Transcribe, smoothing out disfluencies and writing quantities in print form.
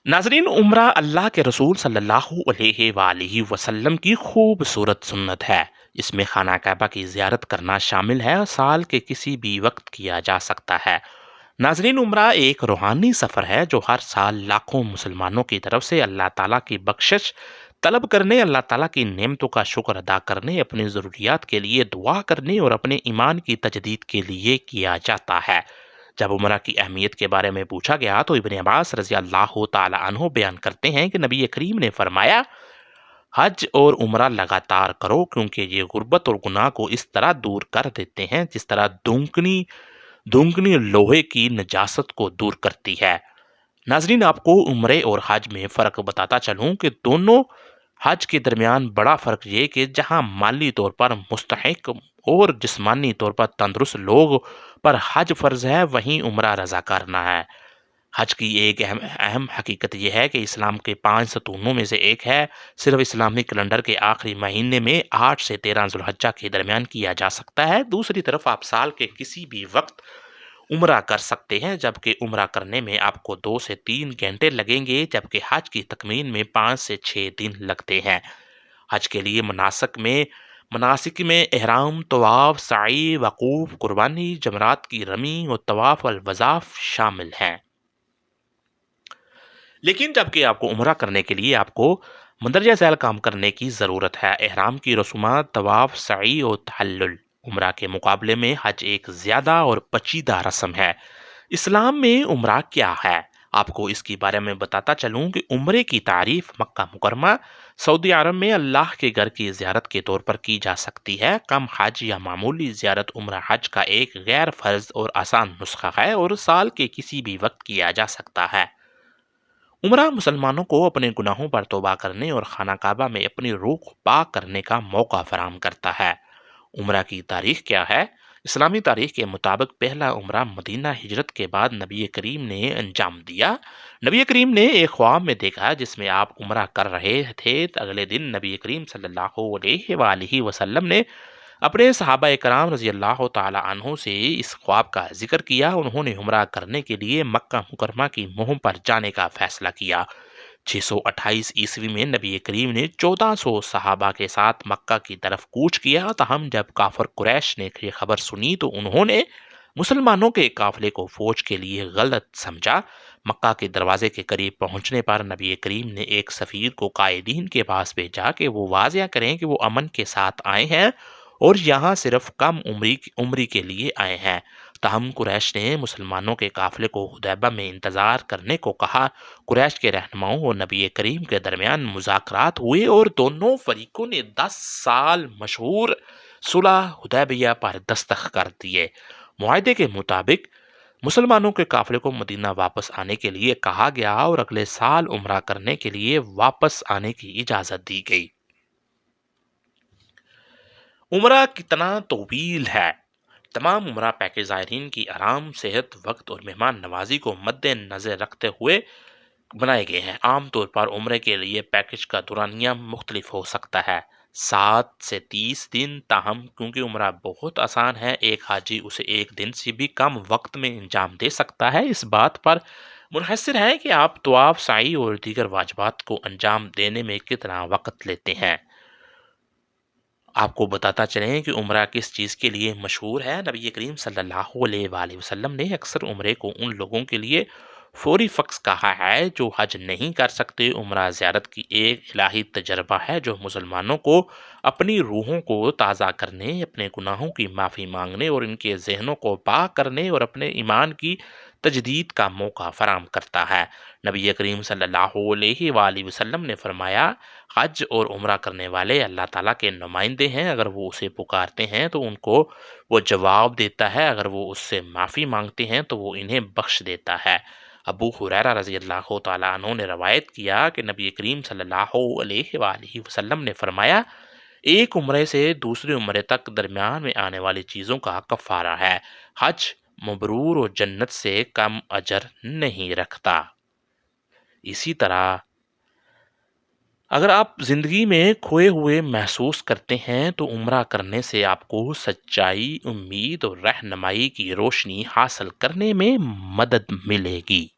नाजरीन, उम्रा अल्लाह के रसूल सल्लल्लाहु अलैहि वआलिहि वसल्लम की खूबसूरत सुन्नत है। इसमें खाना काबा की ज़ियारत करना शामिल है और साल के किसी भी वक्त किया जा सकता है। नाजरीन, उम्रा एक रूहानी सफ़र है जो हर साल लाखों मुसलमानों की तरफ से अल्लाह ताला की बख्शिश तलब करने, अल्लाह ताला की नेमतों का शुक्र अदा करने, अपनी ज़रूरियात के लिए दुआ करने और अपने ईमान की तजदीद के लिए किया जाता है। जब उमरा की अहमियत के बारे में पूछा गया तो इब्न अब्बास रज़ी अल्लाह ताला अन्हु बयान करते हैं कि नबी करीम ने फरमाया, हज और उमरा लगातार करो क्योंकि ये गुर्बत और गुनाह को इस तरह दूर कर देते हैं जिस तरह दुंकनी दुंकनी लोहे की नजासत को दूर करती है। नाजरीन, आपको उम्रे और हज में फ़र्क बताता चलूँ कि दोनों हज के दरमियान बड़ा फ़र्क ये कि जहाँ माली तौर पर मुस्तहिक और जिस्मानी तौर पर तंदुरुस्त लोग पर हज फ़र्ज़ है, वहीं उम्रा रज़ाकारना है। हज की एक अहम अहम हकीकत यह है कि इस्लाम के 5 सतूनों में से एक है। सिर्फ इस्लामी कैलेंडर के आखिरी महीने में 8 से 13 ज़ुल्हज्जा के दरमियान किया जा सकता है। दूसरी तरफ आप साल के किसी भी वक्त उम्रा कर सकते हैं, जबकि उम्रा करने में आपको 2 से 3 घंटे लगेंगे, जबकि हज की तकमीन में 5 से 6 दिन लगते हैं। हज के लिए मनासिक में एहराम, तवाफ, साई, वकूफ, कुर्बानी, जमरात की रमी और तवाफ अल वज़ाफ शामिल हैं। लेकिन जबकि आपको उम्रा करने के लिए आपको मंदरजा ज़ैल काम करने की ज़रूरत है। एहराम की रसूमात, तवाफ, सई और तहल्लुल उम्रा के मुकाबले में हज एक ज़्यादा और पेचीदा रस्म है। इस्लाम में उम्रा क्या है? आपको इसके बारे में बताता चलूँ कि उम्रे की तारीफ मक्का मुकरमा, सऊदी अरब में अल्लाह के घर की ज़ियारत के तौर पर की जा सकती है। कम हज या मामूली ज़ियारत उम्रा हज का एक गैर फ़र्ज और आसान नुस्खा है और साल के किसी भी वक्त किया जा सकता है। उम्रा मुसलमानों को अपने गुनाहों पर तौबा करने और खाना काबा में अपनी रूह को पाक करने का मौका फराहम करता है। उम्रा की तारीख क्या है? इस्लामी तारीख के मुताबिक पहला उम्रा मदीना हिजरत के बाद नबी करीम ने अंजाम दिया। नबी करीम ने एक ख्वाब में देखा जिसमें आप उम्रा कर रहे थे। अगले दिन नबी करीम सल्लल्लाहु अलैहि वसल्लम ने अपने सहाबा कराम रजी अल्लाह ताला अन्हों से इस ख्वाब का जिक्र किया। उन्होंने उम्रा करने के लिए मक्का मुकरमा की मुहिम पर जाने का फैसला किया। 628 ईस्वी में नबी करीम ने 1400 सहाबा के साथ मक्का की तरफ कूच किया। तहम जब काफर कुरैश ने ये खबर सुनी तो उन्होंने मुसलमानों के काफिले को फौज के लिए गलत समझा। मक्का के दरवाजे के करीब पहुंचने पर नबी करीम ने एक सफ़ीर को कायदीन के पास भेजा कि वो वाजिया करें कि वो अमन के साथ आए हैं और यहाँ सिर्फ कम उम्री के लिए आए हैं। तहम कुरैश ने मुसलमानों के काफिले को हुदैबा में इंतज़ार करने को कहा। कुरैश के रहनुमाओं और नबी करीम के दरमियान मुज़ाकरात हुए और दोनों फरीकों ने 10 साल मशहूर सुलह हुदैबिया पर दस्तखत कर दिए। मुआहदे के मुताबिक मुसलमानों के काफिले को मदीना वापस आने के लिए कहा गया और अगले साल उम्रा करने के लिए वापस आने की इजाज़त दी गई। उम्रा कितना तवील है? तमाम उम्रा पैकेज ज़ायरीन की आराम, सेहत, वक्त और मेहमान नवाजी को मद्देनज़र रखते हुए बनाए गए हैं। आमतौर पर उम्रे के लिए पैकेज का दुरानिया मुख्तलिफ हो सकता है, 7 से 30 दिन। ताहम क्योंकि उम्रा बहुत आसान है, एक हाजी उसे एक दिन से भी कम वक्त में अंजाम दे सकता है। इस बात पर मुनहसर है कि आप तवाफ, साई और दीगर वाजबात को अंजाम देने में कितना वक्त लेते हैं। आपको बताता चलें कि उम्रा किस चीज़ के लिए मशहूर है। नबी करीम सल्लल्लाहु अलैहि वसल्लम ने अक्सर उम्रे को उन लोगों के लिए फौरी फ़क्स कहा है जो हज नहीं कर सकते। उम्रा ज़ियारत की एक इलाही तजर्बा है जो मुसलमानों को अपनी रूहों को ताज़ा करने, अपने गुनाहों की माफ़ी मांगने और इनके जहनों को पाक करने और अपने ईमान की तजदीद का मौका फराम करता है। नबी करीम सल्लल्लाहु अलैहि वसल्लम ने फरमाया, हज और उम्रा करने वाले अल्लाह ताला के नुमाइंदे हैं। अगर वो उसे पुकारते हैं तो उनको वो जवाब देता है, अगर वो उससे माफ़ी मांगते हैं तो वो इन्हें बख्श देता है। अबू हुरैरा रज़ी अल्लाह तआला अन्हु ने रवायत किया कि नबी करीम सल्लल्लाहु अलैहि वसल्लम ने फरमाया, एक उम्रे से दूसरे उम्रे तक दरमियान में आने वाली चीज़ों का कफ़ारा है। हज मबरूर और जन्नत से कम अजर नहीं रखता। इसी तरह अगर आप ज़िंदगी में खोए हुए महसूस करते हैं तो उम्रा करने से आपको सच्चाई, उम्मीद और रहनुमाई की रोशनी हासिल करने में मदद मिलेगी।